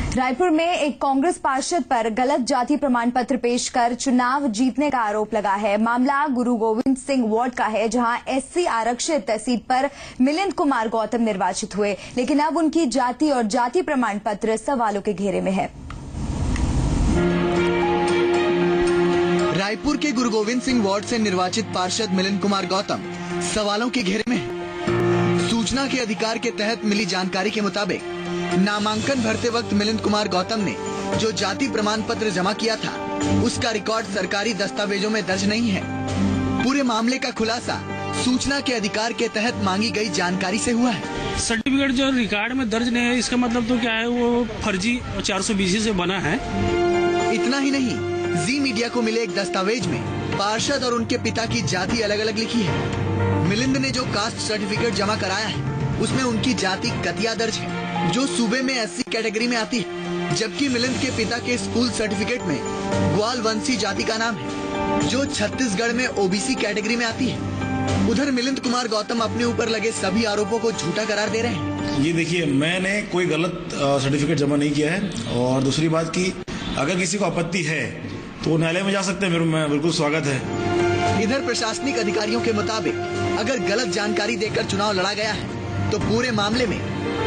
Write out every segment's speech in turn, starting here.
रायपुर में एक कांग्रेस पार्षद पर गलत जाति प्रमाण पत्र पेश कर चुनाव जीतने का आरोप लगा है। मामला गुरु गोविंद सिंह वार्ड का है, जहां एससी आरक्षित सीट पर मिलिंद कुमार गौतम निर्वाचित हुए, लेकिन अब उनकी जाति और जाति प्रमाण पत्र सवालों के घेरे में है। रायपुर के गुरु गोविंद सिंह वार्ड से निर्वाचित पार्षद मिलिंद कुमार गौतम सवालों के घेरे में है। सूचना के अधिकार के तहत मिली जानकारी के मुताबिक नामांकन भरते वक्त मिलिंद कुमार गौतम ने जो जाति प्रमाण पत्र जमा किया था, उसका रिकॉर्ड सरकारी दस्तावेजों में दर्ज नहीं है। पूरे मामले का खुलासा सूचना के अधिकार के तहत मांगी गई जानकारी से हुआ है। सर्टिफिकेट जो रिकॉर्ड में दर्ज नहीं है, इसका मतलब तो क्या है, वो फर्जी 420 से बना है। इतना ही नहीं, जी मीडिया को मिले एक दस्तावेज में पार्षद और उनके पिता की जाति अलग अलग लिखी है। मिलिंद ने जो कास्ट सर्टिफिकेट जमा कराया है, उसमें उनकी जाति कतिया दर्ज है, जो सूबे में एससी कैटेगरी में आती है, जबकि मिलिंद के पिता के स्कूल सर्टिफिकेट में ग्वाल वंशी जाति का नाम है, जो छत्तीसगढ़ में ओबीसी कैटेगरी में आती है। उधर मिलिंद कुमार गौतम अपने ऊपर लगे सभी आरोपों को झूठा करार दे रहे हैं। ये देखिए, मैंने कोई गलत सर्टिफिकेट जमा नहीं किया है, और दूसरी बात की अगर किसी को आपत्ति है तो न्यायालय में जा सकते हैं, मैं बिल्कुल स्वागत है। इधर प्रशासनिक अधिकारियों के मुताबिक अगर गलत जानकारी देकर चुनाव लड़ा गया है तो पूरे मामले में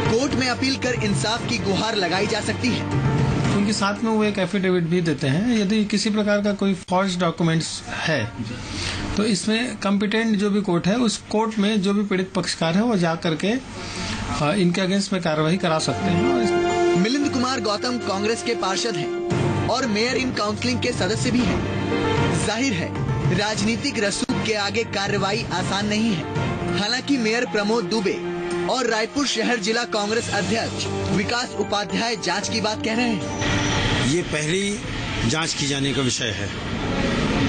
कोर्ट में अपील कर इंसाफ की गुहार लगाई जा सकती है। उनके साथ में वो एक एफिडेविट भी देते हैं, यदि किसी प्रकार का कोई फॉर्ज डॉक्यूमेंट्स है तो इसमें कॉम्पिटेंट जो भी कोर्ट है, उस कोर्ट में जो भी पीड़ित पक्षकार है वो जा करके इनके अगेंस्ट में कार्रवाई करा सकते हैं। मिलिंद कुमार गौतम कांग्रेस के पार्षद हैं और मेयर इन काउंसिलिंग के सदस्य भी हैं। जाहिर है, राजनीतिक रसूख के आगे कार्रवाई आसान नहीं है। हालांकि मेयर प्रमोद दुबे और रायपुर शहर जिला कांग्रेस अध्यक्ष विकास उपाध्याय जांच की बात कह रहे हैं। ये पहली जांच की जाने का विषय है।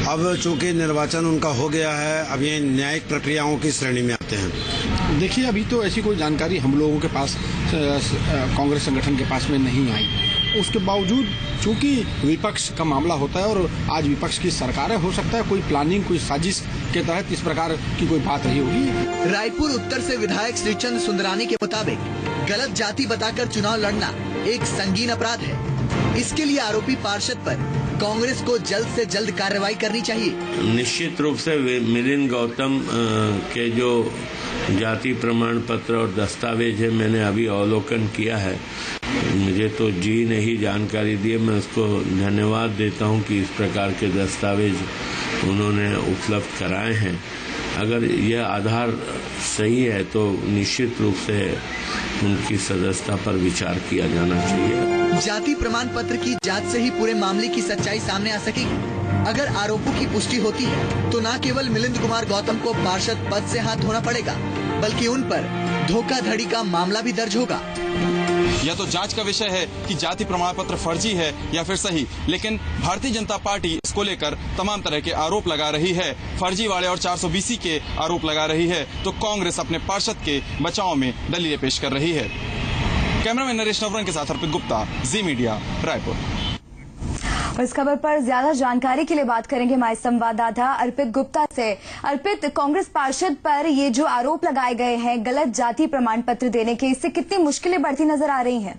अब चूंकि निर्वाचन उनका हो गया है, अब ये न्यायिक प्रक्रियाओं की श्रेणी में आते हैं। देखिए, अभी तो ऐसी कोई जानकारी हम लोगों के पास कांग्रेस संगठन के पास में नहीं आई। उसके बावजूद चूंकि विपक्ष का मामला होता है और आज विपक्ष की सरकार है, हो सकता है कोई प्लानिंग, कोई साजिश के तहत इस प्रकार की कोई बात रही होगी। रायपुर उत्तर से विधायक श्रीचंद सुंदरानी के मुताबिक गलत जाति बताकर चुनाव लड़ना एक संगीन अपराध है। इसके लिए आरोपी पार्षद पर कांग्रेस को जल्द से जल्द कार्रवाई करनी चाहिए। निश्चित रूप से मिलिंद गौतम के जो जाति प्रमाण पत्र और दस्तावेज है, मैंने अभी अवलोकन किया है। मुझे तो जी ने ही जानकारी दी है, मैं उसको धन्यवाद देता हूं कि इस प्रकार के दस्तावेज उन्होंने उपलब्ध कराए हैं। अगर यह आधार सही है तो निश्चित रूप से उनकी सदस्यता पर विचार किया जाना चाहिए। जाति प्रमाण पत्र की जांच से ही पूरे मामले की सच्चाई सामने आ सकेगी। अगर आरोपों की पुष्टि होती है तो न केवल मिलिंद कुमार गौतम को पार्षद पद से हाथ धोना पड़ेगा, बल्कि उन पर धोखाधड़ी का मामला भी दर्ज होगा। यह तो जांच का विषय है कि जाति प्रमाण पत्र फर्जी है या फिर सही, लेकिन भारतीय जनता पार्टी इसको लेकर तमाम तरह के आरोप लगा रही है। फर्जीवाड़े और 420 के आरोप लगा रही है, तो कांग्रेस अपने पार्षद के बचाव में दलीलें पेश कर रही है। कैमरामैन नरेश नवरंग के साथ अर्पित गुप्ता, जी मीडिया, रायपुर। इस खबर पर ज्यादा जानकारी के लिए बात करेंगे हमारे संवाददाता अर्पित गुप्ता से। अर्पित, कांग्रेस पार्षद पर ये जो आरोप लगाए गए हैं गलत जाति प्रमाण पत्र देने के, इससे कितनी मुश्किलें बढ़ती नजर आ रही हैं?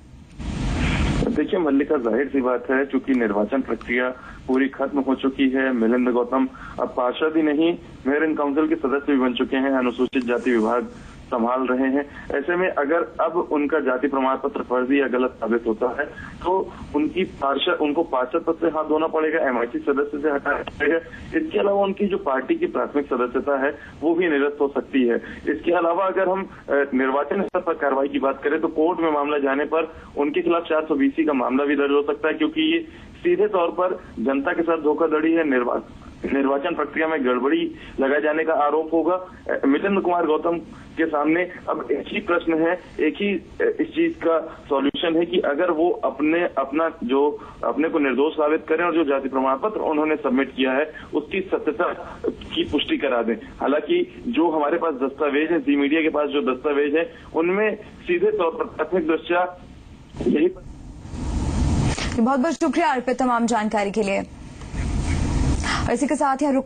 देखिए मल्लिका, जाहिर सी बात है, चूंकि निर्वाचन प्रक्रिया पूरी खत्म हो चुकी है। मिलिंद गौतम अब पार्षद ही नहीं, मेयर इन काउंसिल के सदस्य भी बन चुके हैं, अनुसूचित जाति विभाग संभाल रहे हैं। ऐसे में अगर अब उनका जाति प्रमाण पत्र फर्जी या गलत साबित होता है तो उनको पार्षद पद से हाथ धोना पड़ेगा, एमआईसी सदस्य से हटाना पड़ेगा। इसके अलावा उनकी जो पार्टी की प्राथमिक सदस्यता है वो भी निरस्त हो सकती है। इसके अलावा अगर हम निर्वाचन स्तर पर कार्रवाई की बात करें तो कोर्ट में मामला जाने पर उनके खिलाफ 420 का मामला भी दर्ज हो सकता है, क्योंकि ये सीधे तौर पर जनता के साथ धोखाधड़ी है, निर्वाचन प्रक्रिया में गड़बड़ी लगाए जाने का आरोप होगा। मिलिंद कुमार गौतम के सामने अब एक ही प्रश्न है, एक ही इस चीज का सॉल्यूशन है कि अगर वो अपने को निर्दोष साबित करें और जो जाति प्रमाण पत्र उन्होंने सबमिट किया है उसकी सत्यता की पुष्टि करा दें। हालांकि जो हमारे पास दस्तावेज है, जी मीडिया के पास जो दस्तावेज है, उनमें सीधे तौर पर प्राथमिक दृष्टया यही। बहुत बहुत शुक्रिया अर्पित तमाम जानकारी के लिए। इसी के साथ यहाँ रुक